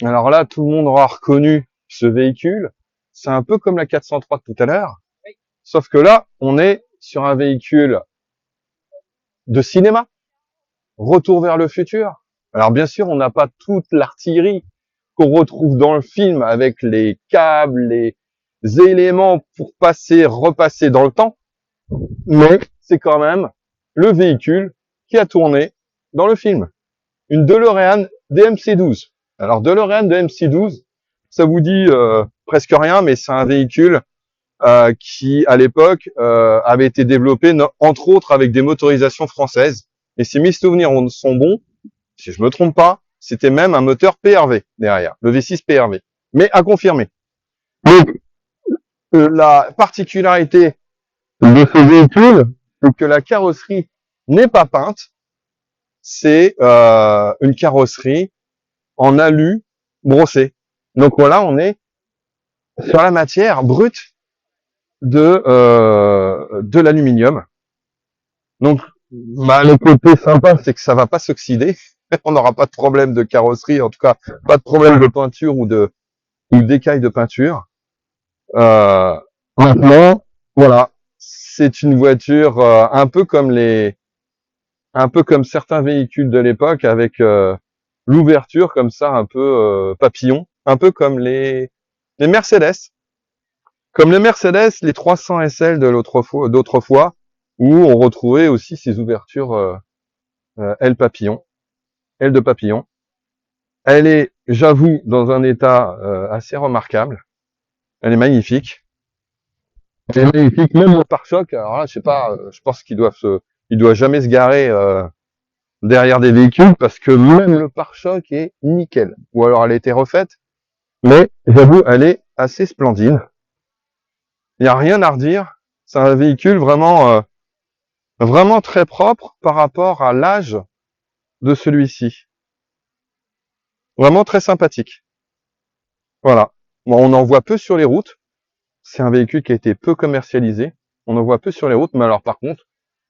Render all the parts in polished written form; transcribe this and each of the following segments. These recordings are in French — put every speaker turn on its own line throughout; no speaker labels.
Alors là, tout le monde aura reconnu ce véhicule. C'est un peu comme la 403 de tout à l'heure. Sauf que là, on est sur un véhicule de cinéma. Retour vers le futur. Alors bien sûr, on n'a pas toute l'artillerie qu'on retrouve dans le film avec les câbles, les éléments pour passer, repasser dans le temps. Mais c'est quand même le véhicule qui a tourné dans le film. Une DeLorean DMC-12. Alors DeLorean DMC-12, ça vous dit presque rien, mais c'est un véhicule qui, à l'époque, avait été développé, entre autres, avec des motorisations françaises. Et si mes souvenirs sont bons, si je me trompe pas, c'était même un moteur PRV derrière, le V6 PRV. Mais à confirmer. Donc, la particularité de ce véhicule, c'est que la carrosserie n'est pas peinte. C'est une carrosserie en alu brossé. Donc voilà, on est sur la matière brute de l'aluminium. Donc, le côté sympa, c'est que ça va pas s'oxyder. On n'aura pas de problème de carrosserie, en tout cas, pas de problème de peinture ou d'écailles de peinture. Maintenant, voilà, c'est une voiture un peu comme certains véhicules de l'époque avec l'ouverture comme ça, un peu papillon, un peu comme les Mercedes. Comme les Mercedes, les 300 SL d'autrefois, où on retrouvait aussi ces ouvertures ailes de papillon. Elle est, j'avoue, dans un état assez remarquable. Elle est magnifique. Elle est magnifique, même le pare-choc. Alors là, je sais pas, je pense qu'il doit jamais se garer derrière des véhicules parce que même le pare-choc est nickel. Ou alors elle a été refaite, mais j'avoue, elle est assez splendide. Il n'y a rien à redire. C'est un véhicule vraiment très propre par rapport à l'âge de celui-ci. Vraiment très sympathique. Voilà. Bon, on en voit peu sur les routes. C'est un véhicule qui a été peu commercialisé. On en voit peu sur les routes, mais alors par contre,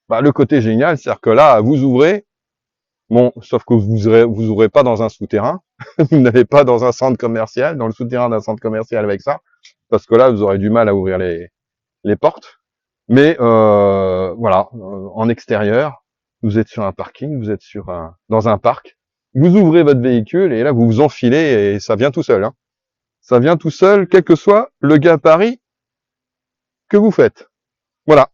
le côté génial, c'est-à-dire que là, vous ouvrez, bon, sauf que vous ouvrez pas dans un souterrain, vous n'allez pas dans un centre commercial, dans le souterrain d'un centre commercial avec ça, parce que là, vous aurez du mal à ouvrir les portes. Mais voilà, en extérieur, vous êtes sur un parking, vous êtes dans un parc, vous ouvrez votre véhicule et là vous vous enfilez et ça vient tout seul. Hein. Ça vient tout seul, quel que soit le gabarit que vous faites. Voilà.